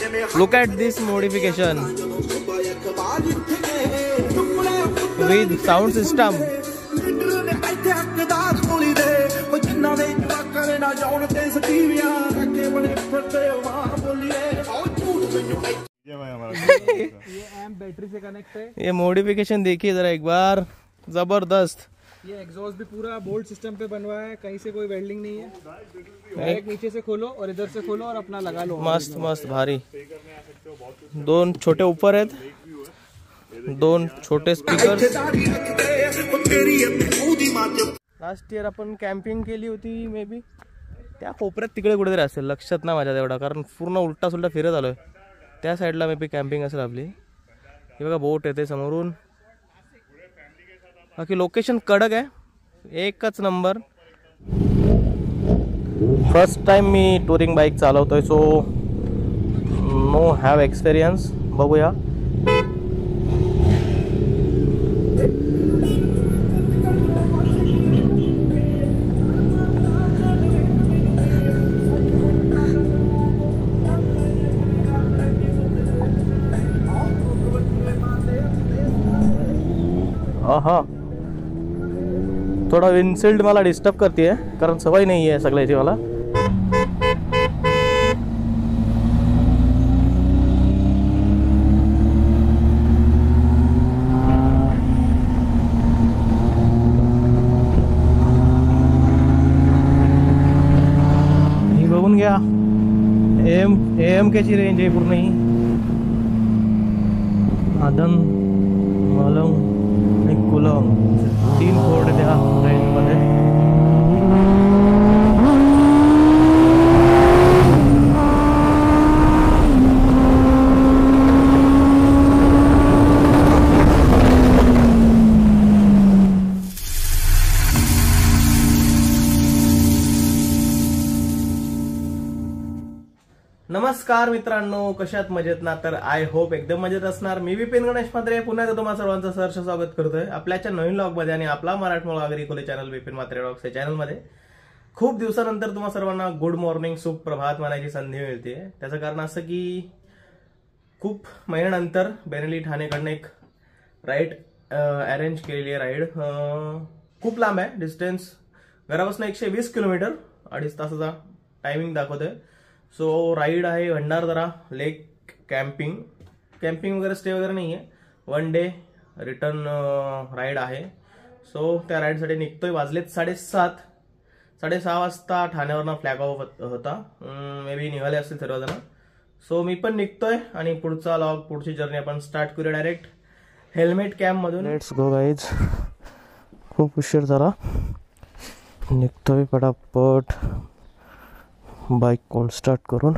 Look at this modification with sound system. ये amp battery से connect है। ये modification देखिए जरा एक बार, जबरदस्त। ये एग्जॉस्ट भी पूरा बोल्ट सिस्टम पे बनवा है, कहीं से कोई वेल्डिंग नहीं है। डायरेक्ट नीचे से खोलो और इधर से खोलो और अपना लगा लो। मस्त मस्त भारी। दोन छोटे ऊपर आहेत, दोन छोटे स्पीकर। लास्ट इयर आपण कॅम्पिंग केली होती, मे बी त्या कोपऱ्यात तिकडे कुठेतरी असेल, लक्षात नाही माझ्या तेवढा, कारण पूर्ण उलटा सुलटा फिरत आलोय। त्या साईडला मे बी कॅम्पिंग असेल आपली। हे बघा बोट येते समोरून, बाकी लोकेशन कडक आहे, एकच नंबर। फर्स्ट टाइम मी टूरिंग बाईक चालवतोय, सो नो हॅव एक्सपिरियन्स। बघूया। हाँ, थोड़ा विंडशील्ड मला डिस्टर्ब करती है, कारण सवय नहीं है सगळ्याची मला। ही बघून घ्या, AMK ची रेंज आहे पूर्ण ही। आदन, मालम, कुलम, 3 फोर्ड त्या रेंज मध्ये। नमस्कार मित्रांनो, कशात मजेत ना? तर आय होप एकदम मजेत असणार। मी विपिन गणेश म्हात्रे पुन्हा एकदा तुम्हा सर्वांचं सहर्ष स्वागत करतोय आपल्याच्या नवीन व्लॉग मध्ये आणि आपला मराठमोळा अग्रिकोले चॅनल विपिन म्हात्रे व्लॉग्स या चॅनल मध्ये। खूप दिवसानंतर तुम्हा सर्वांना गुड मॉर्निंग, सुप्रभात म्हणायची संधी मिळते। त्याचं कारण असं की खूप महिन्यानंतर बेनेली ठाणेकडनं एक राईड अरेंज केलेली आहे। राईड खूप लांब आहे, डिस्टन्स घरापासून 120 किलोमीटर, 2.5 तासाचा टायमिंग दाखवतोय। सो राईड आहे भंडारदरा लेक कॅम्पिंग वगैरे स्टे वगैरे नाही आहे, 1 डे रिटर्न राईड आहे। सो त्या राईडसाठी निघतोय। वाजलेत 6:30 वाजता ठाण्यावरनं फ्लॅग ऑफ होता, मे बी निघाले असतील सर्वजण। सो मी पण निघतोय आणि पुढचा लॉग, पुढची जर्नी आपण स्टार्ट करूया डायरेक्ट हेल्मेट कॅम्प मधून। लेट्स गो गाईज, खूप उशीर झाला, निघतोय पटापट बाईक कोल्ड स्टार्ट करून।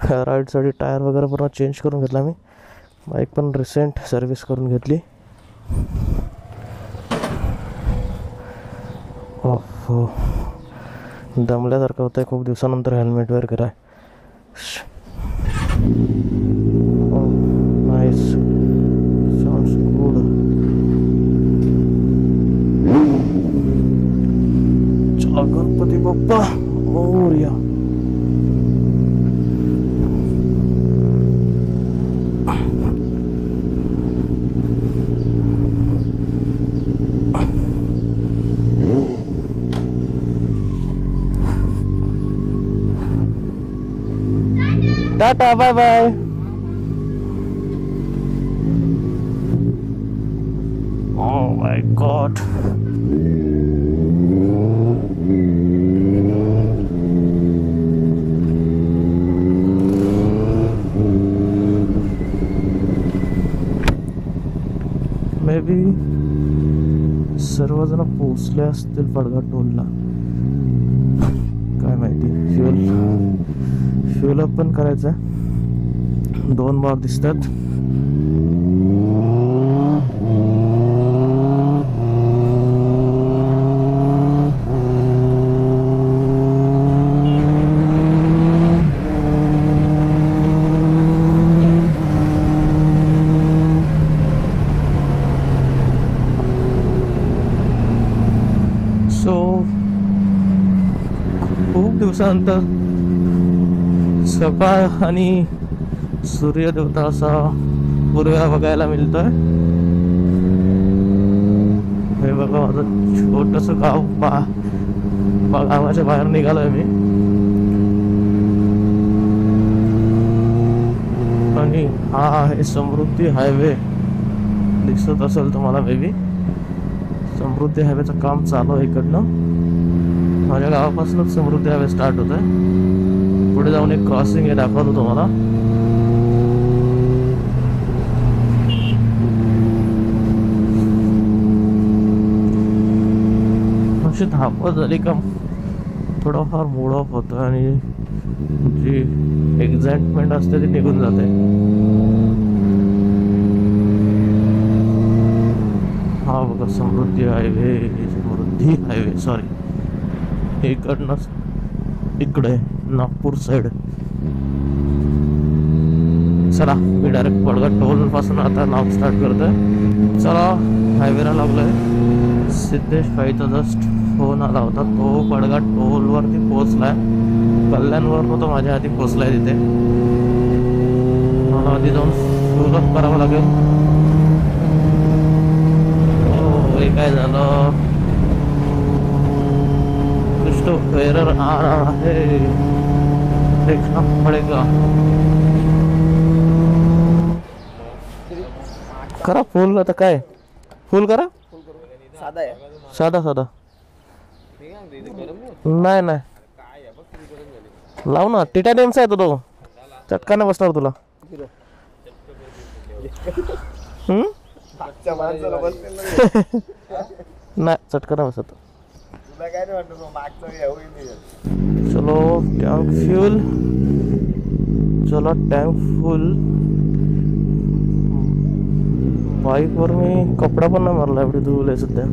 राईडसाठी टायर वगैरे पूर्ण चेंज करून घेतला मी, बाईक पण रिसेंट सर्व्हिस करून घेतली। हो, दमल्यासारखं होतंय, खूप दिवसानंतर हेल्मेट वेअर कराय। Nice, sounds good. चला Ganpati Bappa Morya. Tata, bye bye. Oh my God. Maybe सर्वजण पोहोचले असतील पडगा टोलला, काय माहिती। फ्युल अप पण करायचं, 2 बार दिसतात। सो दिवसानंतर सकाळ आणि सूर्यदेवता असा पूर्वा बघायला मिळतोय. हे बघा माझं छोटस गाव गावाच्या बाहेर निघालोय मी. आणि हा आहे समृद्धी हायवे. दिसत असेल तुम्हाला मे बी. समृद्धी हायवेचं काम चालू आहे इकडनं. माझ्या गावापासूनच समृद्धी हायवे स्टार्ट होत आहे. पुढे जाऊन एक क्रॉसिंग आहे, दाखवतो तुम्हाला. अशी धावपळ झाली का थोडंफार मूड ऑफ होतं आणि जी एक्साइटमेंट असते ती निघून जाते. हा बघा समृद्धी हायवे सॉरी इकडनं इकडे नागपूर साइड. चला मी डायरेक्ट पडगड टोल पासून आता नाव स्टार्ट करतोय. चला हायवेला लागलोय. सिद्धेश भाईचा जस्ट फोन आला होता. तो पडगड टोल वरती पोहोचलाय. कल्याणवर तो माझ्या आधी पोहोचलाय तिथे. मला आधी जाऊन फुल अप करावं लागेल. हे काय झालं, कुछ एरर आ रहा है, देखना पड़ेगा. करा फुल. आता काय फुल करा. साधा आहे. साधा नाही नाही लाव ना. टिटॅनियमचा आहे तो. चटका नाही बसणार तुला. नाही चटका नाही बसत. चलो टँक फ्यूल. चलो टँक फुल. बाईकवर मी कपडा पण नाही मारला. एवढी धूल आहे सध्या.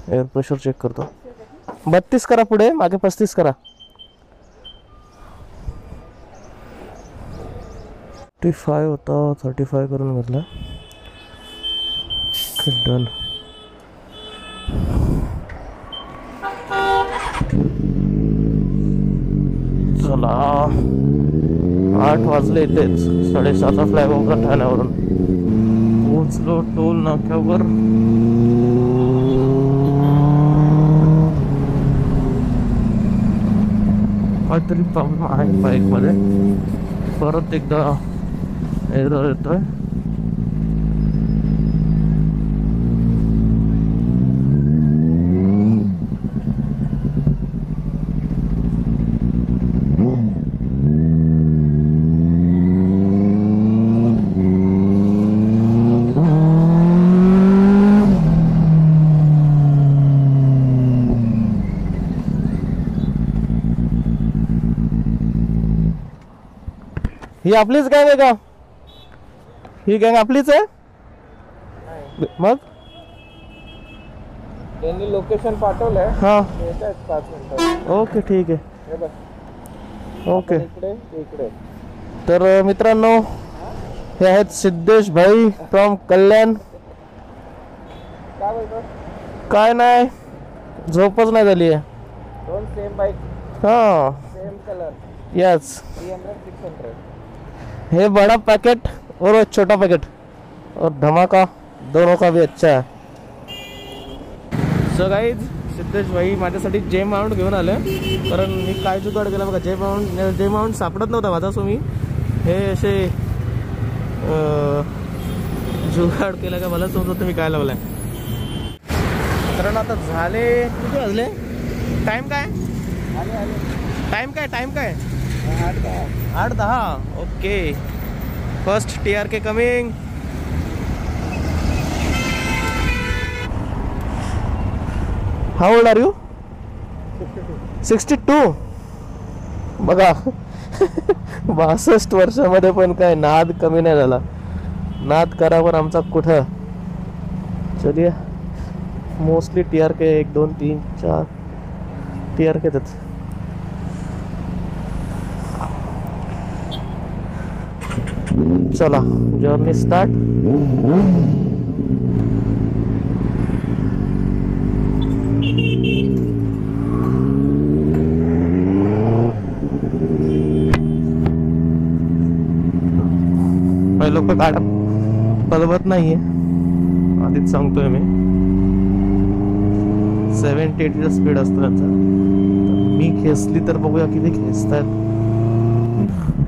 एअर प्रेशर चेक करतो. 32 करा पुढे, मागे 35 करा. 35 होता, 35 करून घेतला. डन. चला 8 वाजले. इथेच 7:30 फ्लायओव्हर ठाण्यावरून पोहोचलो टोल नाक्यावर. काहीतरी प्रॉब्लेम आहे बाईक मध्ये. परत एकदा एरर येतोय. ही आपलीच गँग आहे का? ही गँग आपलीच आहे. मग त्यांनी लोकेशन पाठवलंय. हा 5 मिनिटं. ओके ठीक आहे. हे बघ ओके. इकडे तर मित्रांनो हे आहेत सिद्धेश भाई फ्रॉम कल्याण. काय बोलतो? काय नाही, झोपच नाही झाली आहे. दोन सेम बाईक, हाँ सेम कलर. यस. 300-600. हे बड़ा पैकेट और छोटा पैकेट और धमाका दोनों का भी अच्छा है. सो गाइज सिद्धेश भाई माझ्यासाठी जे माउंट घेऊन आले. कारण मी काय जुगाड केला बघा. जे माउंट सापडत नव्हता माझा. सो मी हे असे जुगाड केला का मला समजत मी काय लावलाय. कारण आता झाले किती वाजले. टाइम काय टाइम काय 8:10. Okay. First TRK coming. How old are you? 62. बघा 62 वर्षामध्ये पण काय नाद कमी नाही झाला. नाद करा पण आमचा कुठं. चलिए मोस्टली TRK 1 2 3 4 TRK तच. चला जर्नी स्टार्ट. लोक गाड्या पलवत नाहीये, आधीच सांगतोय मी. 70-80 स्पीड असतो त्यांचा. मी खेचली तर बघूया किती खेचतायत.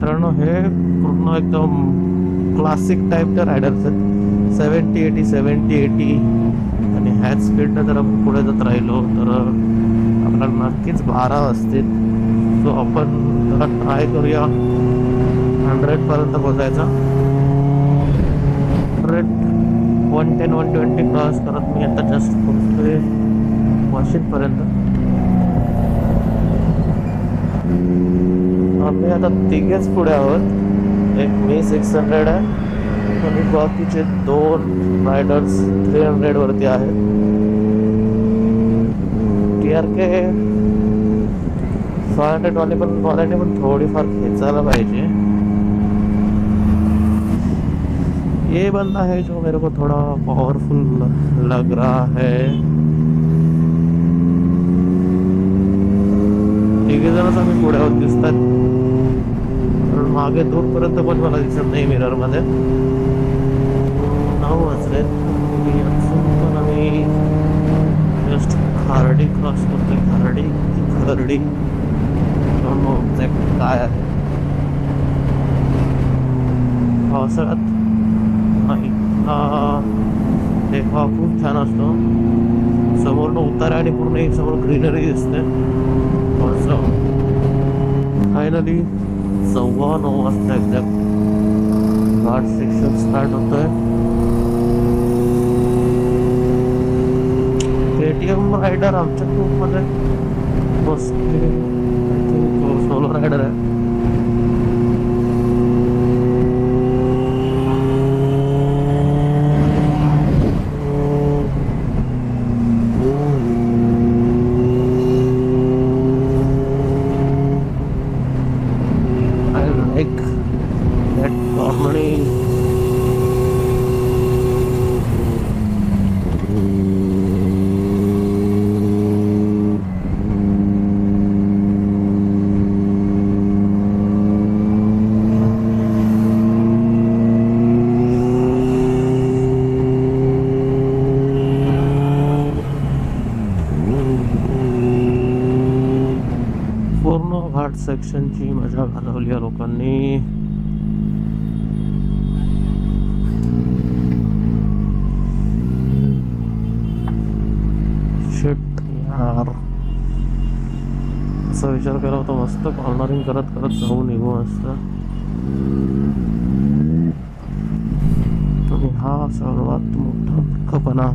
कारण हे पूर्ण एकदम क्लासिक टाईपच्या रायडर्स आहेत. 70-80 आणि ह्याच स्पीडनं जर आपण पुढे जात राहिलो तर आपल्याला नक्कीच 12 असतील. सो आपण जरा ट्राय करूया 100 पर्यंत पोहोचायचा. 110-120 क्रॉस करत मी आता जस्ट पोहोचतोय वाशिम पर्यंत. आम्ही आता तिघेच पुढे आहोत. एक मी 600 आहे आणि बाकीचे 2 रायडर्स 300 वरती आहेत. TRK 500 वाले पण थोडीफार खेचायला पाहिजे. ये बंदा है जो मेरे को थोड़ा पावरफुल लग रहा है. तिघे जणच आम्ही पुढे होत दिसतात, कारण मागे दूरपर्यंत पण मला दिसत नाही मिरर मध्ये. 9 वाजले पण आम्ही जस्ट खार्डी क्रॉस करतोय. खर्डी काय आहे पावसाळ्यात देखा खूप छान असतो. समोरनं उतारा आणि पूर्ण एक समोर ग्रीनरी दिसते. फायनली 9:15 वाजता एक्झॅक्ट घाट सेक्शन स्टार्ट होतोय. KTM रायडर आमच्या ग्रुपमध्ये सोलो रायडर आहे. घाट सेक्शनची मजा घालवली या लोकांनी. शिट यार, असा विचार केला होता मस्त कॉर्नरिंग करत करत जाऊ निघू मस्त. आणि हा सर्वात मोठा मूर्खपणा.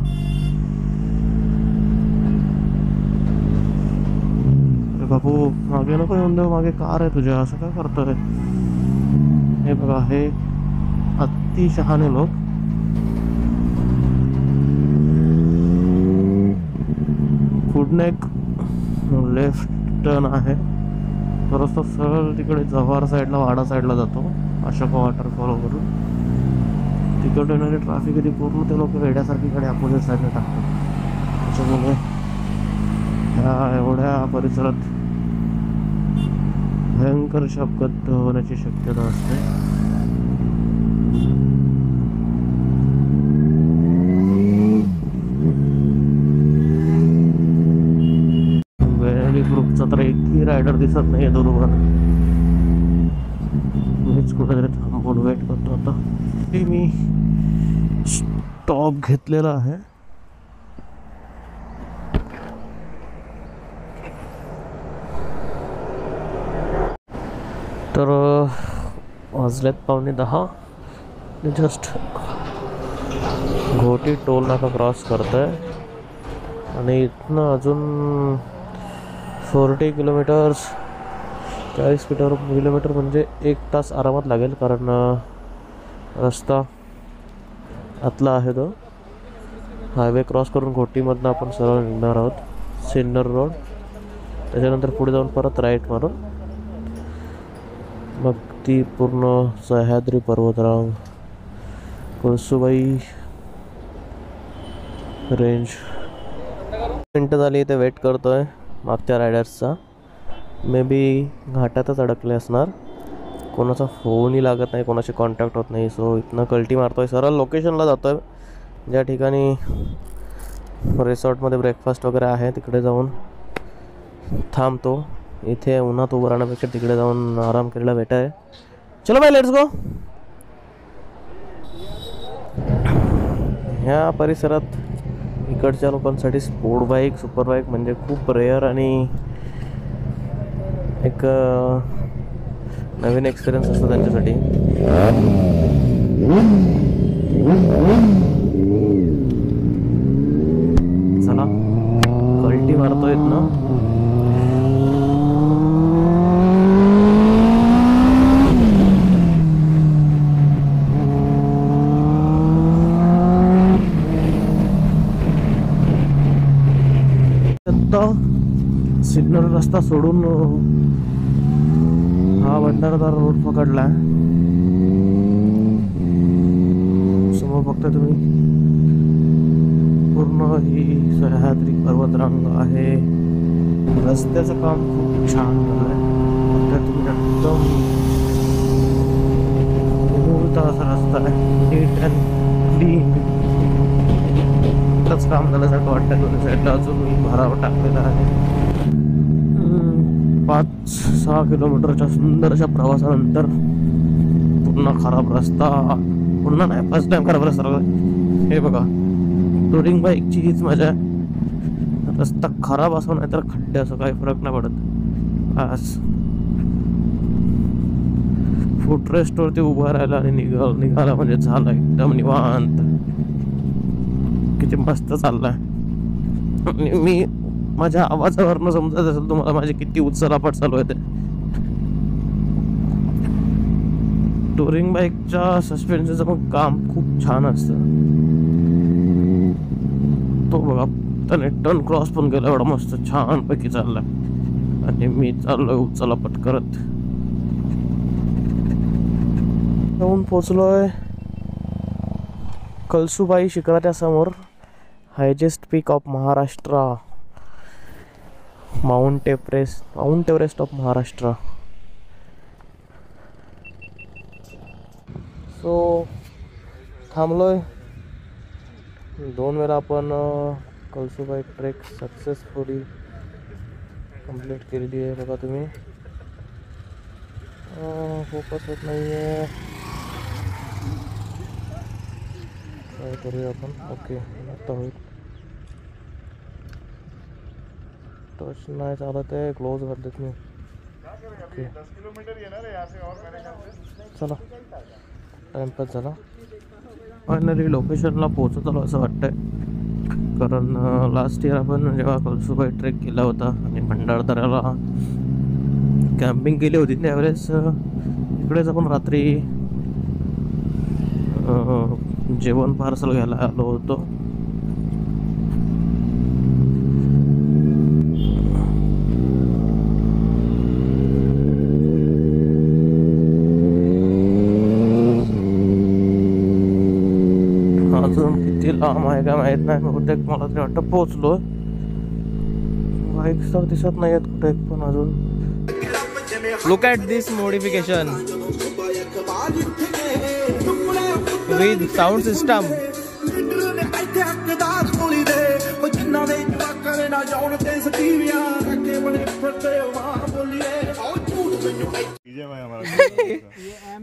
बाबू मागे नको येऊन देऊ, मागे कार आहे तुझ्या, असं काय करतोय. हे बघा, हे अति शहाणे लोक. पुढे एक लेफ्ट टर्न आहे, थोडंसं सरळ तिकडे जव्हार साईडला वाडा साईडला जातो अशोका वॉटरफॉल वरून. तिकडे येणारी ट्रॅफिक कधी पूर्ण ते लोक वेड्यासारखी कडे अपोजिट साईडला टाकतात. त्याच्यामुळे ह्या एवढ्या परिसरात भयंकर अपघात होण्याची शक्यता असते. ग्रुपचा तर एकही रायडर दिसत नाही आहे बरोबर. मीच कुठेतरी थांबून वेट करतो. आता मी स्टॉप घेतलेला आहे. तर वाजल्यात 9:15. जस्ट घोटी टोल नाका क्रॉस करत आहे आणि इथनं अजून 40 किलोमीटर्स 40 किलोमीटर म्हणजे 1 तास आरामात लागेल, कारण रस्ता आतला आहे. तो हायवे क्रॉस करून घोटीमधनं आपण सरळ निघणार आहोत सिन्नर रोड. त्याच्यानंतर पुढे जाऊन परत राईट मारून मग ती पूर्ण सह्याद्री पर्वतरांग कळसुबाई रेंज. मिनटं झाली इथे वेट करतोय मागच्या रायडर्सचा. मे बी घाटातच अडकले असणार. कोणाचा फोनही लागत नाही, कोणाशी कॉन्टॅक्ट होत नाही. सो इथनं कल्टी मारतोय, सरळ लोकेशनला जातोय ज्या ठिकाणी रिसॉर्टमध्ये ब्रेकफास्ट वगैरे आहे. तिकडे जाऊन थांबतो. इथे उन्हात उभं राहण्यापेक्षा तिकडे जाऊन आराम करायला बेटर आहे. चलो बाय, लेट्स गो. ह्या परिसरात इकडच्या लोकांसाठी स्पोर्ट बाईक, सुपर बाईक म्हणजे खूप रेअर आणि एक नवीन एक्सपिरियन्स असतो त्यांच्यासाठी. चला कल्टी मारतोय ना. सिग्नल रस्ता सोडून हा भंडारदार रोड पकडला. समोर बघता तुम्ही पूर्ण ही सह्याद्री पर्वतरांग आहे. रस्त्याचं काम खूप छान झालंय. बघता तुम्ही एकदम असा रस्ता आहे, नीट अँड क्लीन. काम झाल्यासारखं वाटतं. दोन्ही साईडला अजून भरावा टाकलेला आहे. 5-6 किलोमीटरच्या सुंदर अशा प्रवासानंतर पुन्हा खराब रस्ता. पुन्हा नाही, फर्स्ट टाइम खराब रस्ता. हे बघा, टुरिंग बाईकची हीच मजा आहे. रस्ता खराब असो नाही तर खड्डे असो काही फरक नाही पडत. आज फुटरेस्टवरती उभा राहिला आणि निघाला म्हणजे झालं एकदम निवांत. किती मस्त चाललाय. मी माझ्या आवाजावरनं समजत असेल तुम्हाला माझे किती उत्सलापट चालू आहे ते. टुरिंग बाईकच्या सस्पेन्शनचं पण काम खूप छान असतं. तो बघा त्याने टर्न क्रॉस पण केला, एवढा मस्त छान पैकी चाललाय आणि मी चाललोय उत्सलापट करत. जाऊन पोचलोय कळसुबाई शिखराच्या समोर. Highest peak of Maharashtra, Mount Everest of Maharashtra. So थांबलोय. 2 वेळा आपण कळसुबाई ट्रेक सक्सेसफुली कंप्लीट केलेली आहे. बघा तुम्ही, फोकस होत नाही आहे. काय करूया आपण. ओके, आता होईल. टच नाही चालत आहे, क्लोज कर देत मी. ओके, चला टाइमपास झाला. फायनली लोकेशनला पोहोचत आलो असं वाटतंय. कारण लास्ट इयर आपण जेव्हा कळसुबाई ट्रेक केला होता आणि भंडारदऱ्याला कॅम्पिंग केली होती त्यावेळेस इकडेच आपण रात्री जेवण पार्सल घ्यायला आलो होतो. अजून किती लांब आहे का माहित नाही. बहुतेक मला तरी वाटतं पोहोचलो. बाईक्स तर दिसत नाही आहेत कुठे पण अजून. Look at this modification with sound system.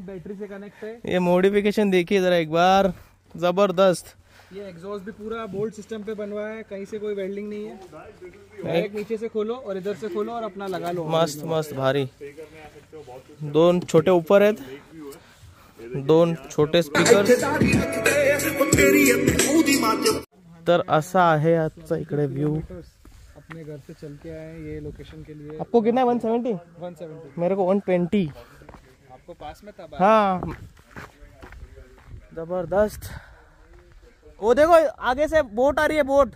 Battery say connect है. ये मॉडिफिकेशन देखिए जरा एक बार, जबरदस्त. ये एग्जॉस्ट भी पूरा बोल्ट सिस्टम पे बनवा है, कहीं से कोई वेल्डिंग नहीं है. डायरेक्ट नीचे से खोलो और इधर से खोलो और अपना लगा लो. मस्त मस्त भारी. 2 छोटे ऊपर आहेत, 2 छोटे स्पीकर. तर असा आहे आजचा इकडे व्यू. अपने घर से चल के आए ये लोकेशन के लिए. आपको कितना है? 170. 170. मेरे को 120. आपको पास में तब हाँ, जबरदस्त. वो देखो आगे से बोट आ रही है, बोट.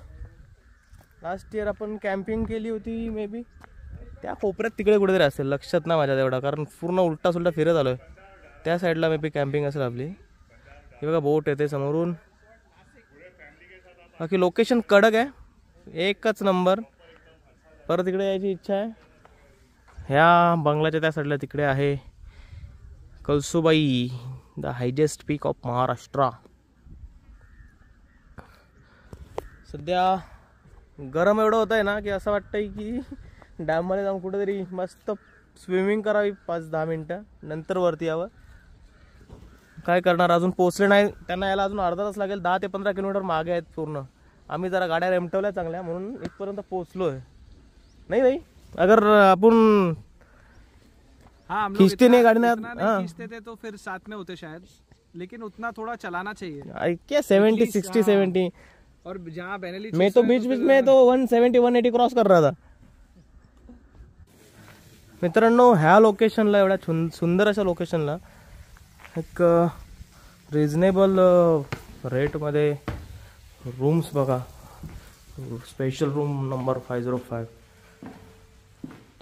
लास्ट इयर आपण कॅम्पिंग केली होती मे बी त्या कोपऱ्यात तिकडे कुठेतरी असेल, लक्षात नाही माझ्या तेवढा, कारण पूर्ण उलटा सुलटा फिरत आलोय. त्या साईडला मे बी कॅम्पिंग असेल आपली. हे बघा बोट येते समोरून. बाकी लोकेशन कडक आहे, एकच नंबर. परत तिकडे यायची इच्छा आहे. ह्या बंगल्याच्या त्या साईडला तिकडे आहे Kalsubai, the highest peak of Maharashtra. सध्या गरम एवढं होत आहे ना की असं वाटतंय की डॅममध्ये जाऊन कुठेतरी मस्त स्विमिंग करावी 5-10 मिनटं, नंतर वरती यावं. काय करणार, अजून पोचले नाही, त्यांना यायला अजून अर्धा तास लागेल. 10 ते 15 किलोमीटर मागे आहेत पूर्ण. आम्ही जरा गाड्या रेमटवल्या चांगल्या म्हणून इथपर्यंत पोचलो आहे. नहीं भाई, अगर अपन हाँ हम खींचते नहीं गाड़ी में, नहीं खींचते थे तो फिर साथ में होते शायद, लेकिन उतना थोड़ा चलाना चाहिए. क्या 70 60 70. और जहाँ बेनेली मैं तो बीच बीच में तो 170 180 क्रॉस कर रहा था. मित्रांनो, ह्या लोकेशनला, एवढ्या सुंदर अशा लोकेशनला एक रिजनेबल रेटमध्ये रूम्स बघा. स्पेशल रूम नंबर 505,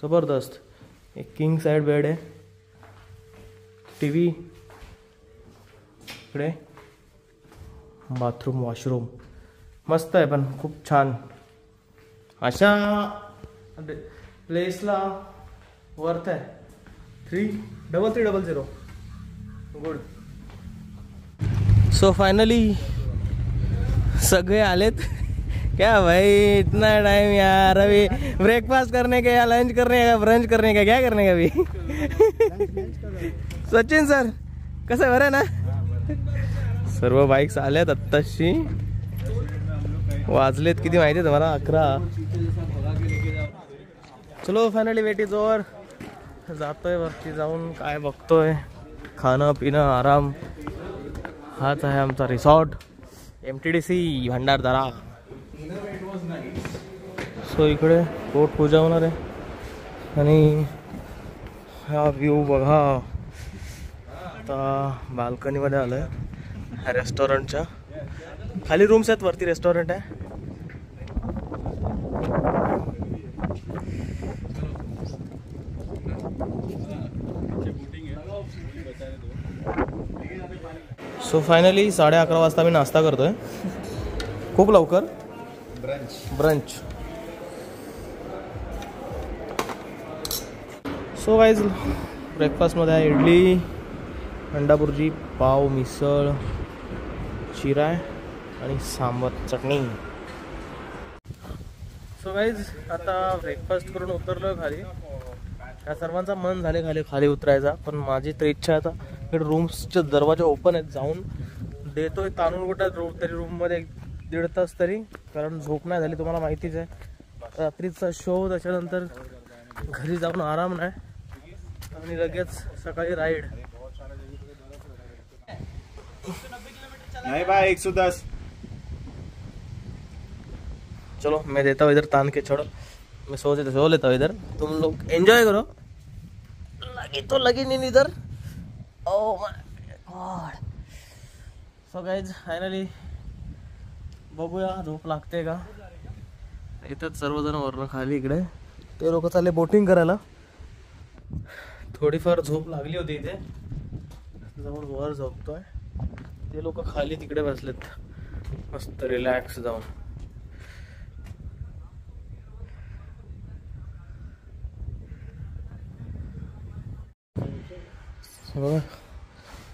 जबरदस्त. एक किंग साइड बेड आहे, टीव्ही इकडे, बाथरूम वॉशरूम मस्त आहे, पण खूप छान. अशा प्लेसला वर्थ आहे. 33300 गुड. सो फाइनली सगळे आलेत. क्या भाई, इतना टाइम यार, अभी ब्रेकफास्ट करने का या लंच करने का, ब्रंच करने का, क्या करने का अभी? सचिन सर कसं बरं ना? सर्व बाईक्स आल्यात आत्ताशी. वाजलेत किती माहिती आहे तुम्हाला? 11. चलो फायनली वेट इज ओव्हर. जातोय वरती, जाऊन काय बघतोय, खाणं पिणं आराम. हाच आहे आमचा रिसॉर्ट, MTDC भंडारदरा. सो इकडे पोट पूजा होणार आहे आणि हा व्ह्यू बघा. आता बाल्कनीमध्ये आलो आहे ह्या रेस्टॉरंटच्या. खाली रूम्स आहेत, वरती रेस्टॉरंट आहे. सो फायनली 11:30 वाजता मी नाश्ता करतोय, खूप लवकर. ब्रंच. सो गाईज, ब्रेकफास्टमध्ये आहे इडली, अंडा बुर्जी, पाव, मिसळ, शिरा आणि सांबर चटणी. सो गाईज, आता ब्रेकफास्ट करून उतरलो खाली. या सर्वांचा मन झाले खाली उतरायचा, पण माझी तर इच्छा आता इकडे रूम्सचे दरवाजे ओपन आहेत, जाऊन देतोय ताणून कुठं तरी रूममध्ये 1.5 तास तरी, कारण झोप नाही झाली. तुम्हाला माहितीच आहे, रात्रीचा शो, त्याच्यानंतर घरी जाऊन आराम नाही आणि लगेच सकाळी राईड. नहीं भाई 110. चलो मैं देता हूँ इधर तान के, छोड़ो. मैं सो लेता हूँ इधर, तुम लोग एंजॉय करो. लगी तो लगी नहीं इधर. Oh my God. So guys, finally बघूया झोप लागते का. येतात सर्वजण वरनं खाली. इकडे ते लोक चालले बोटिंग करायला. थोडीफार झोप लागली होती इथे, जाऊन वर झोपतोय. ते लोक खाली तिकडे बसलेत मस्त रिलॅक्स जाऊन.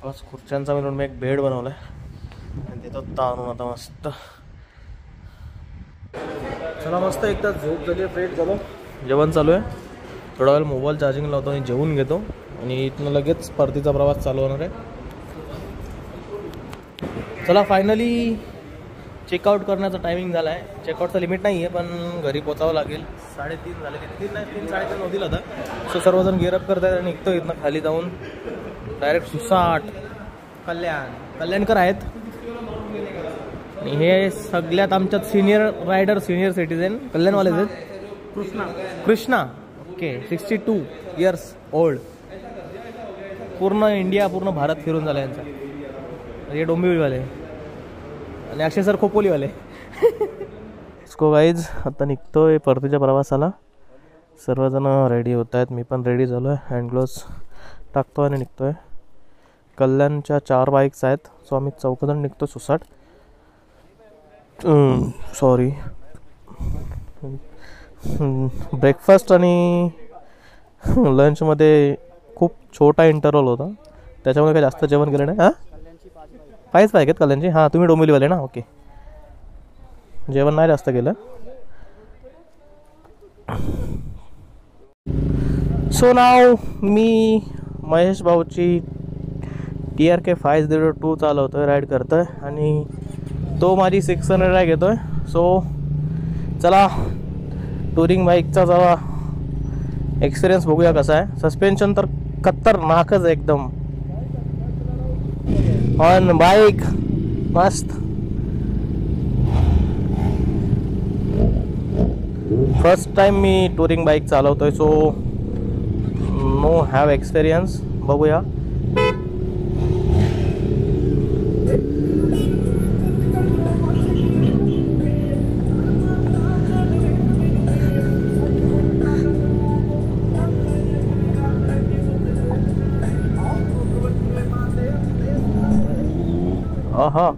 बस खुर्च्यांचा मिळून मी एक बेड बनवलाय आणि देतो ताणून आता मस्त. चला मस्त एकदा झोप झाली, फ्रेश झालो. जेवण चालू आहे. थोडा वेळ मोबाईल चार्जिंग लावतो आणि जेवून घेतो आणि इथनं लगेच परतीचा प्रवास चालू होणार आहे. चला फायनली चेकआउट करण्याचा टायमिंग झाला आहे. चेकआउटचा लिमिट नाही आहे, पण घरी पोचावं लागेल. 3:30 झाले, 3:30 होतील आता. सो सर्वजण गिअरअप करत आहेत आणि निघतो इथनं खाली जाऊन डायरेक्ट सुसाट. कल्याणकर आहेत आणि हे सगळ्यात आमच्यात सिनियर रायडर, सिनियर सिटीजन कल्याणवालेच आहेत. Krishna okay, 62 years old. पूर्ण इंडिया, पूर्ण भारत फिरून झाला यांचा. हे डोंबिवलीवाले आणि अक्षय सर खोपोलीवाले. इसको गाईज आता निघतोय परतीच्या प्रवासाला. सर्वजण रेडी होत आहेत, मी पण रेडी झालो आहे. हँड ग्लोव्स टाकतो आणि निघतोय. कल्याणच्या 4 बाईक्स आहेत, सो आम्ही 4 जण निघतो सुसाट. सॉरी, ब्रेकफास्ट आणि लंचमध्ये खूप छोटा इंटरव्हल होता, त्याच्यामुळे काही जास्त जेवण केलं नाही. हां, 5 आहेत कल्याणची. हां, तुम्ही डोंबिवलीवाले ना. ओके, जेवण नाही जास्त केलं. सो नाव मी महेश भाऊची TRK 502 चालवतो आहे, राईड करतो आहे आणि तो माझी 600 राईड घेतो आहे. सो चला टुरिंग बाईकचा जरा एक्सपिरियन्स बघूया कसा आहे. सस्पेन्शन तर खतरनाकच एकदम ऑन बाईक, मस्त. फर्स्ट टाइम मी टुरिंग बाईक चालवतोय, सो नो हॅव एक्सपिरियन्स. बघूया. हा,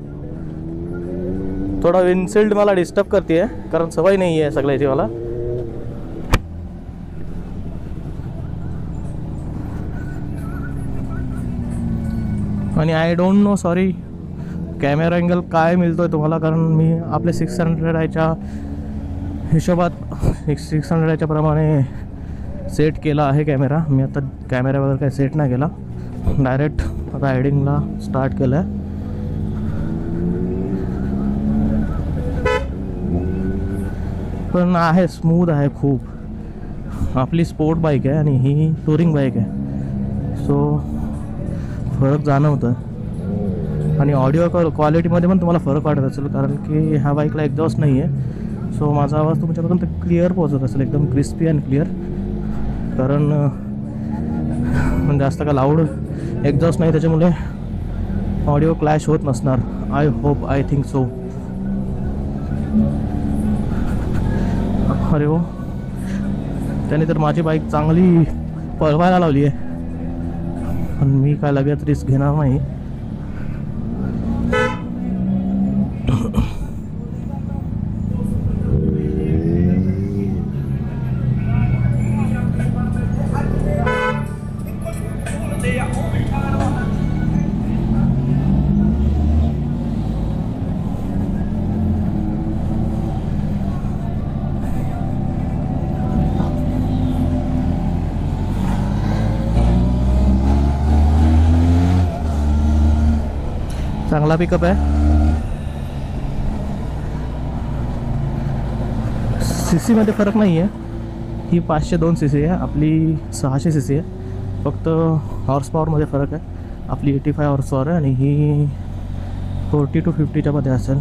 थोडा विंडशील्ड मला डिस्टर्ब करते कारण सवय नाही आहे सगळ्याची मला. आणि I don't know, sorry, camera angle काय मिळतोय तुम्हाला, कारण मी आपले 600 हिशोबात 600 प्रमाणे सेट केला आहे कॅमेरा. मी आता कॅमेरा वगैरे काही सेट नाही केला, डायरेक्ट रायडिंगला स्टार्ट केलं आहे. पण आहे, स्मूथ आहे खूप. आपली स्पोर्ट बाईक आहे आणि ही टुरिंग बाईक आहे, सो फरक जाणवतं. आणि ऑडिओ क्वालिटीमध्ये पण तुम्हाला फरक वाटत असेल, कारण की ह्या बाईकला एक्झॉस्ट नाही आहे. सो माझा आवाज तुमच्यापर्यंत क्लिअर पोहोचत असेल, एकदम क्रिस्पी अँड क्लिअर. कारण जास्त का लाऊड एक्झॉस्ट नाही, त्याच्यामुळे ऑडिओ क्लॅश होत नसणार. I hope, I think so. अरे हो, त्याने तर माझी बाईक चांगली पळवायला लावली आहे, पण मी काय लगेच रिस्क घेणार नाही. चांगला पिकअप आहे. CC मध्ये फरक नाही आहे. ही 502 CC आहे, आपली 600 CC आहे. फक्त हॉर्स पॉवरमध्ये फरक आहे. आपली 85 हॉर्स पॉवर आहे आणि ही 40 to 50च्या मध्ये असेल.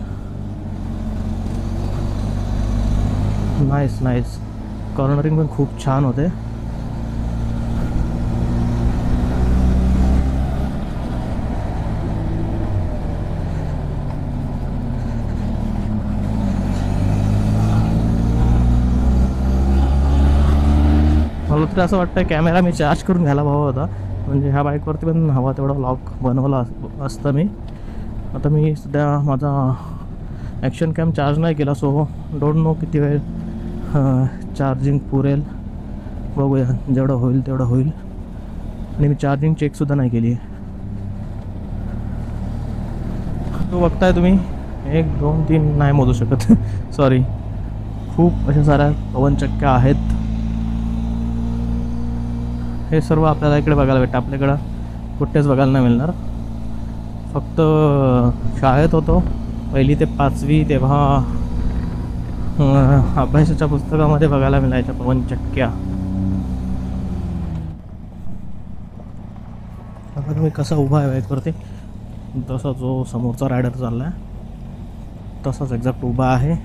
Nice nice. कॉर्नरिंग पण खूप छान होते. मला तर असं वाटतं कॅमेरा मी चार्ज करून घ्यायला हवा होता, म्हणजे ह्या बाईकवरती पण हवा तेवढा लॉक बनवला असतं मी. आता मी सध्या माझा ॲक्शन कॅम चार्ज नाही केला, सो डोंट नो किती वेळ चार्जिंग पुरेल. बघूया, जेवढं होईल तेवढं होईल. आणि मी चार्जिंग चेकसुद्धा नाही केली आहे. तो बघताय तुम्ही, 1 2 3 नाही मोजू शकत सॉरी. खूप अशा साऱ्या पवनचक्क्या आहेत. हे सर्व आपल्याला इकडे बघायला भेटतं, आपल्याकडं कुठेच बघायला नाही मिळणार. फक्त शाळेत होतो 1ली ते 5वी तेव्हा अभ्यासाच्या पुस्तकामध्ये बघायला मिळायच्या पवनचक्क्या. आता तुम्ही कसा उभा आहे बाईकवरती, तसा जो समोरचा रायडर चालला आहे तसाच एक्झॅक्ट उभा आहे.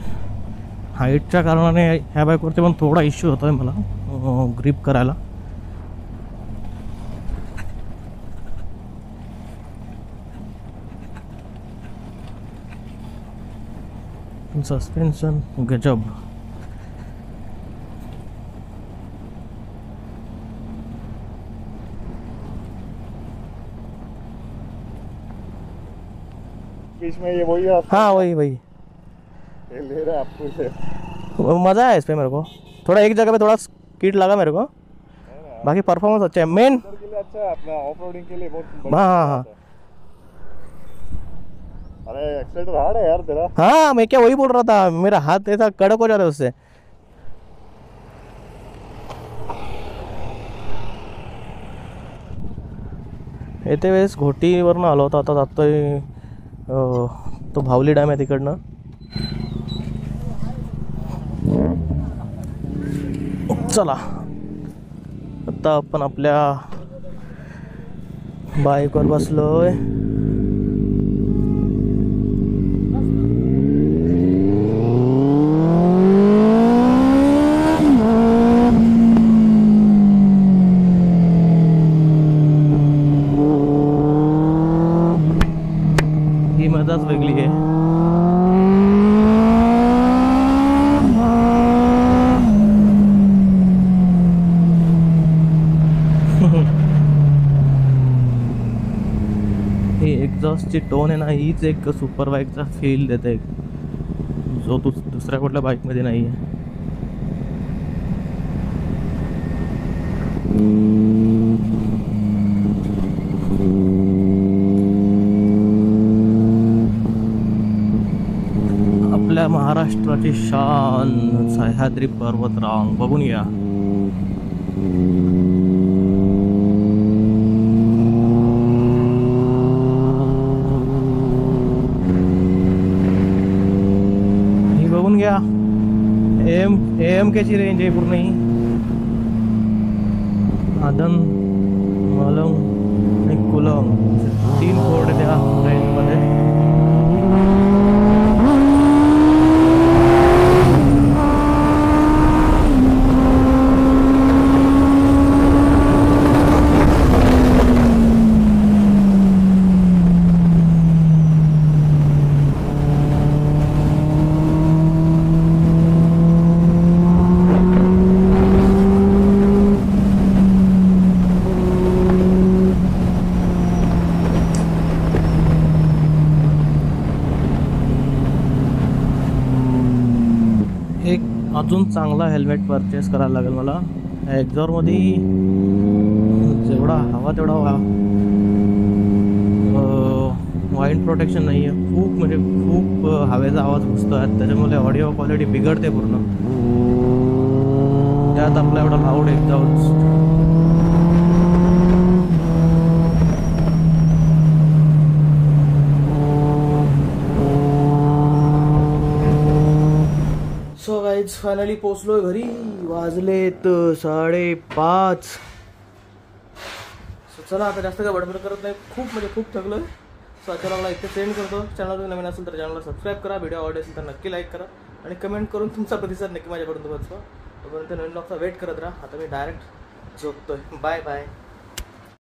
हाईटच्या कारणाने ह्या बाईकवरती पण थोडा इश्यू होतो आहे मला ग्रिप करायला. सस्पेन्शन गजब. बीच में ये वही आप हाँ वही वही ये ले रहा है आपको से। मज़ा है इस पे मेरे को. थोड़ा एक जगह पे थोड़ा किट लगा मेरे को, बाकी परफॉर्मेंस अच्छा है. मेन अच्छा है अपना ऑफ रोडिंग के लिए बहुत हाँ हाँ अरे एक्सीलेटर हार्ड है यार तेरा। हाँ, मैं क्या वही बोल रहा था, मेरा हाथ ऐसा कड़क हो जाता है उससे। येते वेळेस घोटीवरनं आलो होतो, आता जातोय तो भावली डॅम आहे तिकडनं. चला आता आपण आपल्या बाईकवर बसलोय. ही मजाच वेगळी आहे. ही एक्झॉस्टची टोन आहे ना, हीच एक सुपर बाईकचा फील देते, जो दुसऱ्या कुठल्या बाईकमध्ये नाही आहे. आपल्या महाराष्ट्राची शान सह्याद्री पर्वतरांग बघून या. ही बघून घ्या, AMKची रेंज आहे पूर्ण. ही आदन, मलंग आणि कुलंग 3 कोड त्या रेंजमध्ये. एक अजून चांगला हेल्मेट परचेस करायला लागेल मला. एक्झॉरमध्ये जेवढा हवा तेवढा वाईड प्रोटेक्शन नाही आहे. खूप म्हणजे खूप हवेचा आवाज घुसतो आहे, त्याच्यामुळे ऑडिओ क्वालिटी बिघडते पूर्ण. त्यात आपला एवढा loud exhaust. So guys finally पोचलोय घरी. वाजलेत 5:30. सो चला आता जास्त काय बडबड करत नाही, खूप म्हणजे खूप थकलोय. सो आजच्या ब्लॉगला इथे सेंड करतो. चॅनल तुम्ही नवीन असेल तर चॅनलला सबस्क्राईब करा, व्हिडिओ आवडले असेल तर नक्की लाईक करा आणि कमेंट करून तुमचा प्रतिसाद नक्की माझ्याकडून पोहोचवा. तोपर्यंत नवीन ब्लॉगचा वेट करत राहा. आता मी डायरेक्ट झोपतोय. Bye bye.